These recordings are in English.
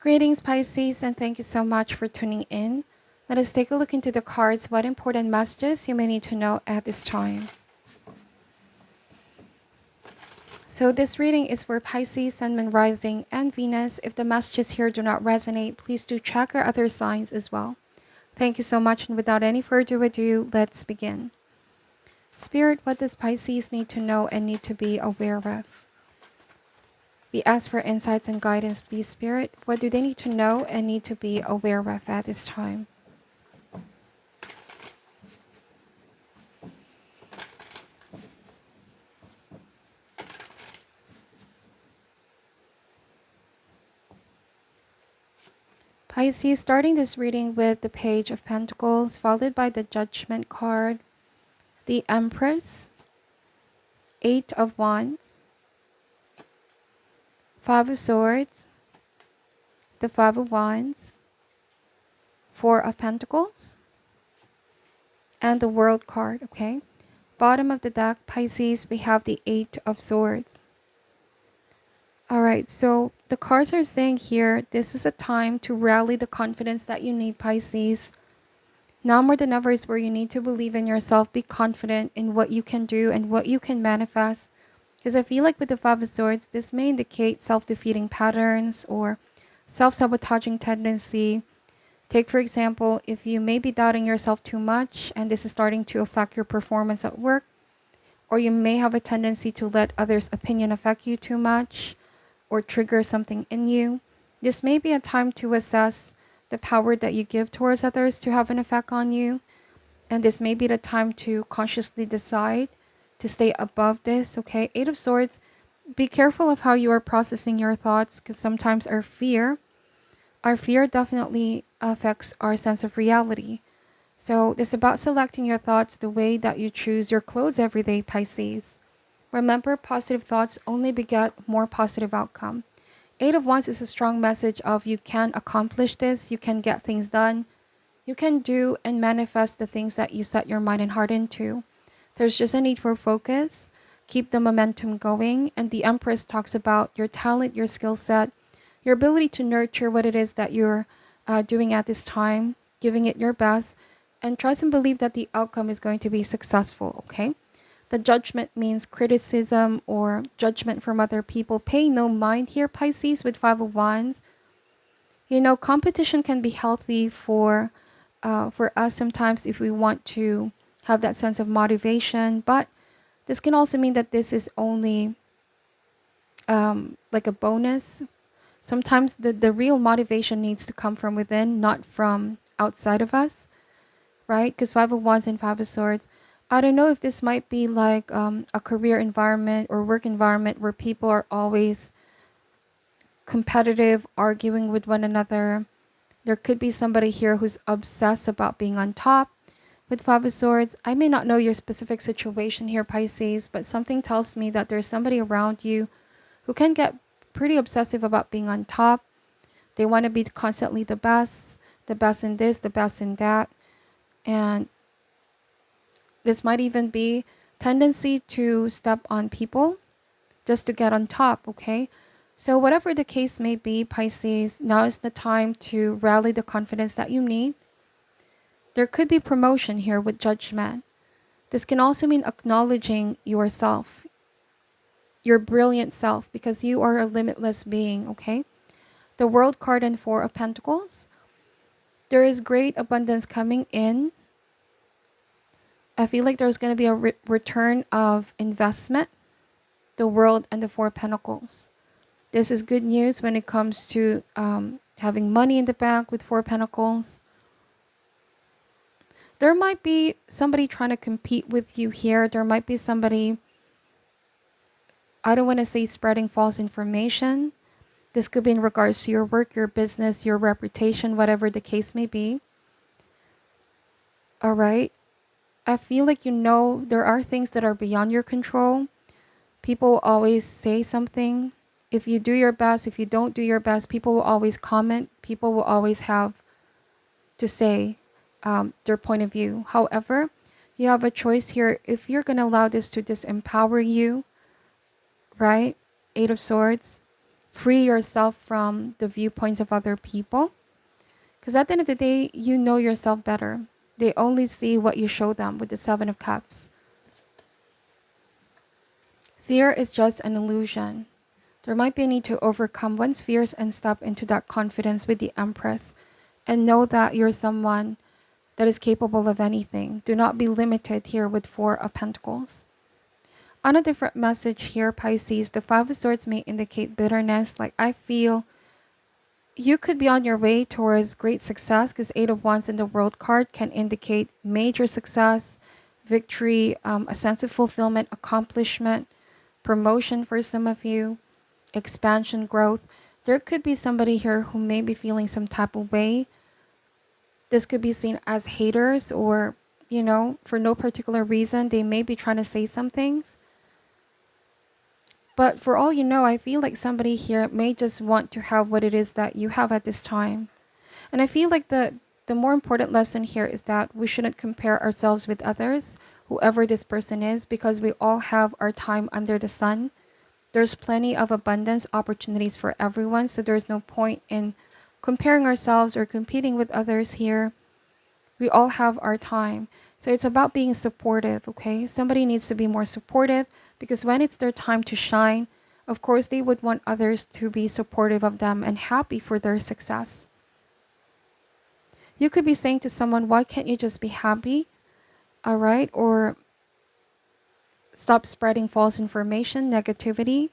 Greetings, Pisces, and thank you so much for tuning in. Let us take a look into the cards. What important messages you may need to know at this time. So this reading is for Pisces, Sun, Moon, Rising, and Venus. If the messages here do not resonate, please do check your other signs as well. Thank you so much, and without any further ado, let's begin. Spirit, what does Pisces need to know and need to be aware of? We ask for insights and guidance, please, Spirit. What do they need to know and need to be aware of at this time? Pisces, starting this reading with the Page of Pentacles, followed by the Judgment card, the Empress, Eight of Wands, Five of Swords, the Five of Wands, Four of Pentacles, and the World card, okay? Bottom of the deck, Pisces, we have the Eight of Swords. All right, so the cards are saying here, this is a time to rally the confidence that you need, Pisces. Now more than ever is where you need to believe in yourself, be confident in what you can do and what you can manifest. Because I feel like with the Five of Swords, this may indicate self-defeating patterns or self-sabotaging tendency. Take, for example, if you may be doubting yourself too much and this is starting to affect your performance at work, or you may have a tendency to let others' opinion affect you too much or trigger something in you. This may be a time to assess the power that you give towards others to have an effect on you. And this may be the time to consciously decide to stay above this, okay? Eight of Swords, be careful of how you are processing your thoughts, because sometimes our fear definitely affects our sense of reality. So it's about selecting your thoughts the way that you choose your clothes every day, Pisces. Remember, positive thoughts only beget more positive outcome. Eight of Wands is a strong message of you can accomplish this, you can get things done, you can do and manifest the things that you set your mind and heart into. There's just a need for focus, keep the momentum going, and the Empress talks about your talent, your skill set, your ability to nurture what it is that you're doing at this time, giving it your best, and trust and believe that the outcome is going to be successful, okay? The Judgment means criticism or judgment from other people. Pay no mind here, Pisces, with Five of Wands. You know, competition can be healthy for us sometimes if we want to have that sense of motivation. But this can also mean that this is only like a bonus. Sometimes the real motivation needs to come from within, not from outside of us, right? Because Five of Wands and Five of Swords, I don't know if this might be like a career environment or work environment where people are always competitive, arguing with one another. There could be somebody here who's obsessed about being on top. With Five of Swords, I may not know your specific situation here, Pisces, but something tells me that there's somebody around you who can get pretty obsessive about being on top. They want to be constantly the best in this, the best in that. And this might even be tendency to step on people just to get on top, okay? So whatever the case may be, Pisces, now is the time to rally the confidence that you need. There could be promotion here with Judgment. This can also mean acknowledging yourself, your brilliant self, because you are a limitless being, okay? The World card and Four of Pentacles. There is great abundance coming in. I feel like there's going to be a return of investment. The World and the Four of Pentacles. This is good news when it comes to having money in the bank with Four of Pentacles. There might be somebody trying to compete with you here. There might be somebody, I don't want to say spreading false information. This could be in regards to your work, your business, your reputation, whatever the case may be. All right. I feel like you know there are things that are beyond your control. People always say something. If you do your best, if you don't do your best, people will always comment. People will always have to say their point of view. However, you have a choice here. If you're going to allow this to disempower you, right? Eight of Swords. Free yourself from the viewpoints of other people. Because at the end of the day, you know yourself better. They only see what you show them with the Seven of Cups. Fear is just an illusion. There might be a need to overcome one's fears and step into that confidence with the Empress and know that you're someone that is capable of anything. Do not be limited here with Four of Pentacles. On a different message here, Pisces, the Five of Swords may indicate bitterness. Like, I feel you could be on your way towards great success, because Eight of Wands in the World card can indicate major success, victory, a sense of fulfillment, accomplishment, promotion for some of you, expansion, growth. There could be somebody here who may be feeling some type of way. This could be seen as haters, or, you know, for no particular reason. They may be trying to say some things. But for all you know, I feel like somebody here may just want to have what it is that you have at this time. And I feel like the more important lesson here is that we shouldn't compare ourselves with others, whoever this person is, because we all have our time under the sun. There's plenty of abundance opportunities for everyone, so there's no point in comparing ourselves or competing with others here. We all have our time. So it's about being supportive, okay? Somebody needs to be more supportive, because when it's their time to shine, of course, they would want others to be supportive of them and happy for their success. You could be saying to someone, why can't you just be happy? All right? Or stop spreading false information, negativity.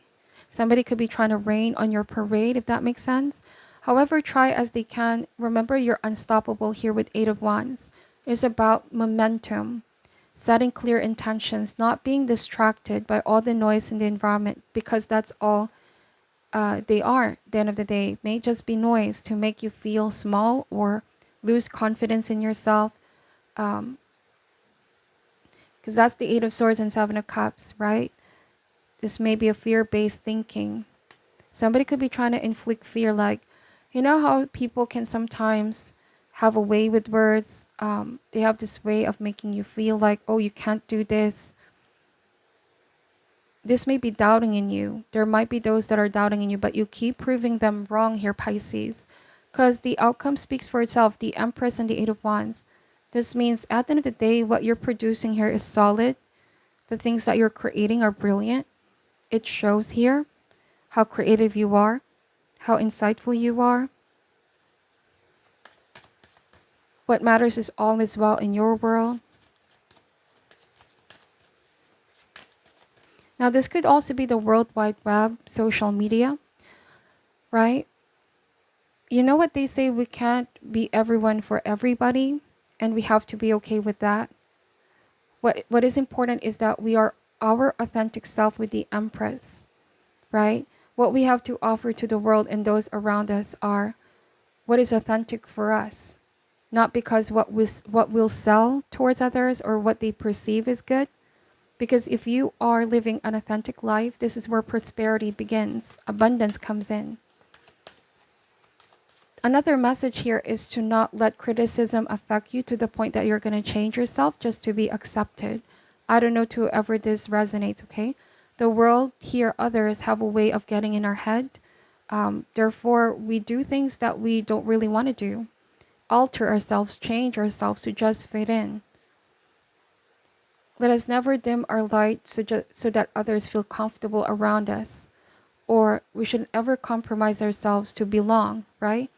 Somebody could be trying to rain on your parade, if that makes sense. However, try as they can. Remember, you're unstoppable here with Eight of Wands. It's about momentum, setting clear intentions, not being distracted by all the noise in the environment, because that's all they are. At the end of the day, it may just be noise to make you feel small or lose confidence in yourself. Because that's the Eight of Swords and Seven of Cups, right? This may be a fear-based thinking. Somebody could be trying to inflict fear, like, you know how people can sometimes have a way with words. They have this way of making you feel like, oh, you can't do this. This may be doubting in you. There might be those that are doubting in you, but you keep proving them wrong here, Pisces. Because the outcome speaks for itself, the Empress and the Eight of Wands. This means at the end of the day, what you're producing here is solid. The things that you're creating are brilliant. It shows here how creative you are, how insightful you are. What matters is all is well in your world. Now, this could also be the World Wide Web, social media, right? You know what they say, we can't be everyone for everybody, and we have to be okay with that. What is important is that we are our authentic self with the Empress, right? What we have to offer to the world and those around us are what is authentic for us. Not because what we'll sell towards others or what they perceive is good. Because if you are living an authentic life, this is where prosperity begins. Abundance comes in. Another message here is to not let criticism affect you to the point that you're going to change yourself just to be accepted. I don't know to whoever this resonates, okay? The world here, others have a way of getting in our head. Therefore, we do things that we don't really want to do. Alter ourselves, change ourselves to just fit in. Let us never dim our light so that others feel comfortable around us. Or we shouldn't ever compromise ourselves to belong, right?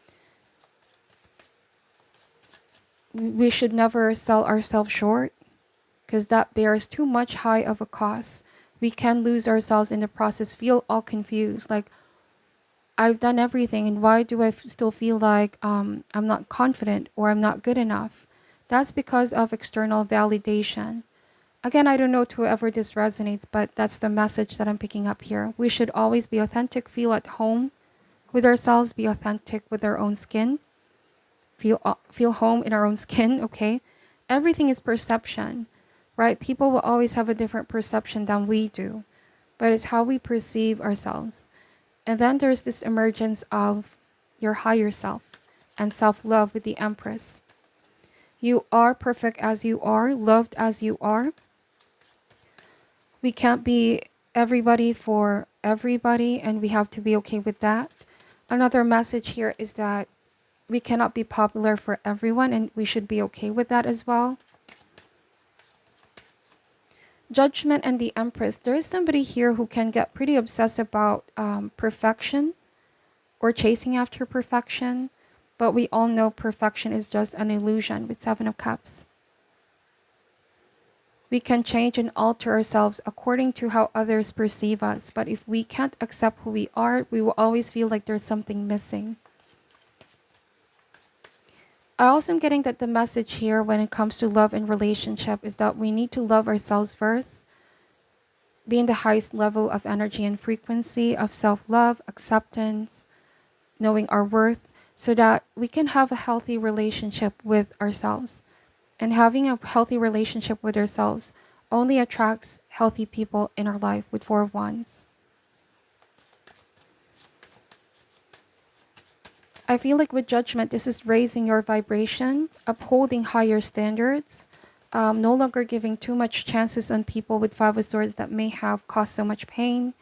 We should never sell ourselves short, because that bears too much high of a cost. We can lose ourselves in the process, feel all confused, like, I've done everything, and why do I still feel like I'm not confident or I'm not good enough? That's because of external validation. Again, I don't know to whoever this resonates, but that's the message that I'm picking up here. We should always be authentic, feel at home with ourselves, be authentic with our own skin, feel home in our own skin, okay? Everything is perception, right? People will always have a different perception than we do, but it's how we perceive ourselves. And then there's this emergence of your higher self and self-love with the Empress. You are perfect as you are, loved as you are. We can't be everybody for everybody, and we have to be okay with that. Another message here is that we cannot be popular for everyone, and we should be okay with that as well. Judgment and the Empress. There is somebody here who can get pretty obsessed about perfection or chasing after perfection, but we all know perfection is just an illusion with Seven of Cups. We can change and alter ourselves according to how others perceive us, but if we can't accept who we are, we will always feel like there's something missing. I also am getting that the message here when it comes to love and relationship is that we need to love ourselves first, be in the highest level of energy and frequency of self-love, acceptance, knowing our worth, so that we can have a healthy relationship with ourselves. And having a healthy relationship with ourselves only attracts healthy people in our life with Four of Wands. I feel like with Judgment, this is raising your vibration, upholding higher standards, no longer giving too much chances on people with Five of Swords that may have caused so much pain,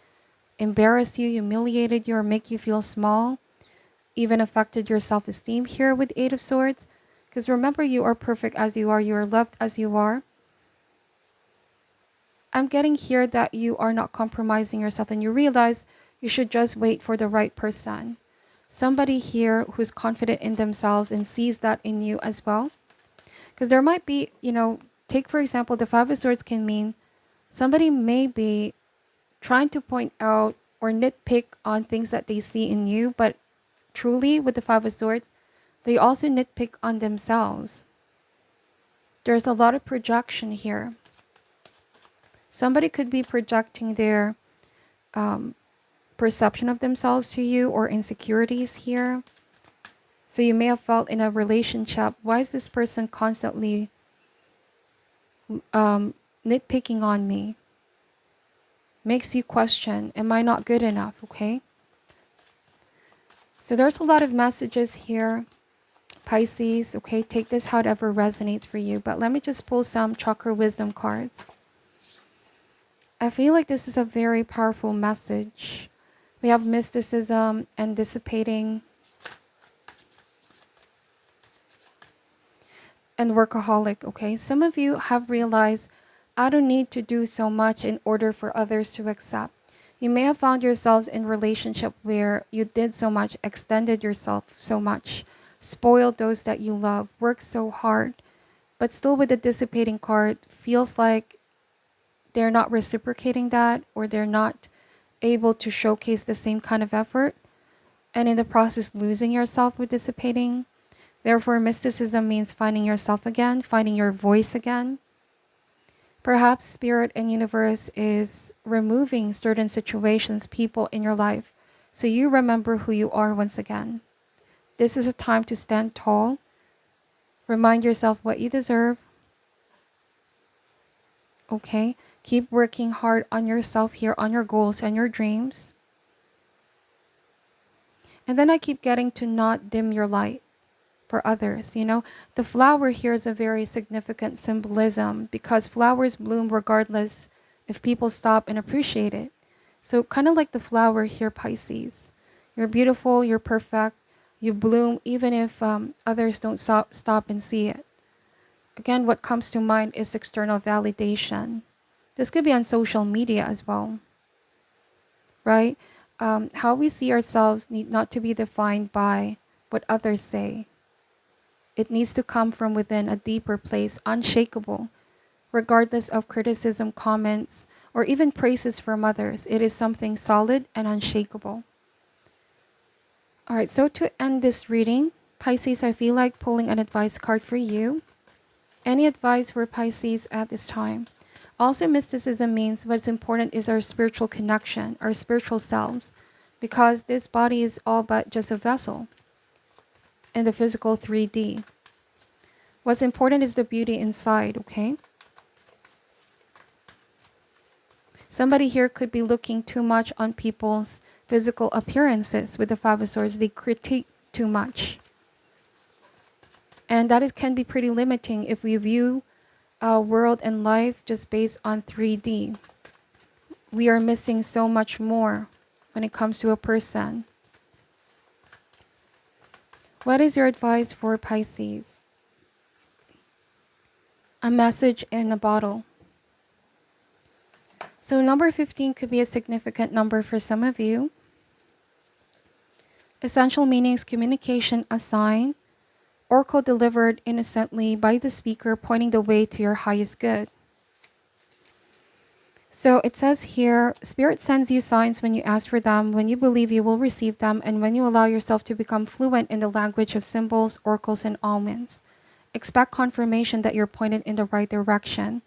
embarrassed you, humiliated you, or make you feel small, even affected your self-esteem here with Eight of Swords. Because remember, you are perfect as you are loved as you are. I'm getting here that you are not compromising yourself, and you realize you should just wait for the right person. Somebody here who's confident in themselves and sees that in you as well. Because there might be, take for example, the Five of Swords can mean somebody may be trying to point out or nitpick on things that they see in you, but truly with the Five of Swords, they also nitpick on themselves. There's a lot of projection here. Somebody could be projecting their perception of themselves to you or insecurities here. So you may have felt in a relationship, why is this person constantly nitpicking on me? Makes you question, am I not good enough? Okay. So there's a lot of messages here. Pisces, okay, take this however resonates for you. But let me just pull some chakra wisdom cards. I feel like this is a very powerful message. We have mysticism and dissipating and workaholic, okay? Some of you have realized, I don't need to do so much in order for others to accept. You may have found yourselves in a relationship where you did so much, extended yourself so much, spoiled those that you love, worked so hard, but still with the dissipating card, feels like they're not reciprocating that, or they're not able to showcase the same kind of effort, and in the process losing yourself with dissipating. Therefore, mysticism means finding yourself again, finding your voice again. Perhaps Spirit and Universe is removing certain situations, people in your life, so you remember who you are once again. This is a time to stand tall. Remind yourself what you deserve. Okay? Keep working hard on yourself here, on your goals and your dreams. And then I keep getting to not dim your light for others. The flower here is a very significant symbolism because flowers bloom regardless if people stop and appreciate it. So kind of like the flower here, Pisces. You're beautiful, you're perfect, you bloom even if others don't stop and see it. Again, what comes to mind is external validation. This could be on social media as well, right? How we see ourselves need not to be defined by what others say. It needs to come from within a deeper place, unshakable, regardless of criticism, comments, or even praises from others. It is something solid and unshakable. All right, so to end this reading, Pisces, I feel like pulling an advice card for you. Any advice for Pisces at this time? Also, mysticism means what's important is our spiritual connection, our spiritual selves, because this body is all but just a vessel in the physical 3D. What's important is the beauty inside, okay? Somebody here could be looking too much on people's physical appearances with the Five of Swords. They critique too much. And that can be pretty limiting if we view our world and life just based on 3D. We are missing so much more when it comes to a person. What is your advice for Pisces? A message in a bottle. So number 15 could be a significant number for some of you. Essential meanings: communication, a sign. Oracle delivered innocently by the speaker, pointing the way to your highest good. So it says here, Spirit sends you signs when you ask for them, when you believe you will receive them, and when you allow yourself to become fluent in the language of symbols, oracles, and omens. Expect confirmation that you're pointed in the right direction.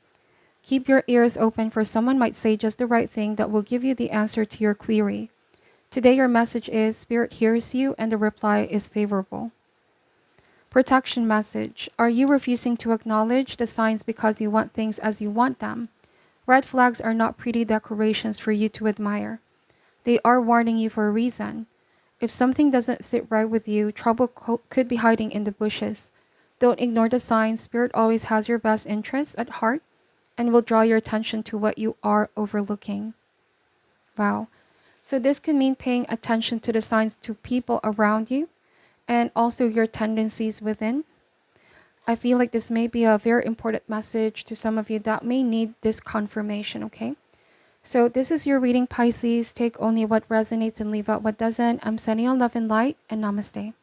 Keep your ears open, for someone might say just the right thing that will give you the answer to your query. Today your message is, Spirit hears you and the reply is favorable. Protection message. Are you refusing to acknowledge the signs because you want things as you want them? Red flags are not pretty decorations for you to admire. They are warning you for a reason. If something doesn't sit right with you, trouble could be hiding in the bushes. Don't ignore the signs. Spirit always has your best interests at heart and will draw your attention to what you are overlooking. Wow. So this can mean paying attention to the signs to people around you and also your tendencies within. I feel like this may be a very important message to some of you that may need this confirmation, okay? So this is your reading, Pisces. Take only what resonates and leave out what doesn't. I'm sending you love and light, and namaste.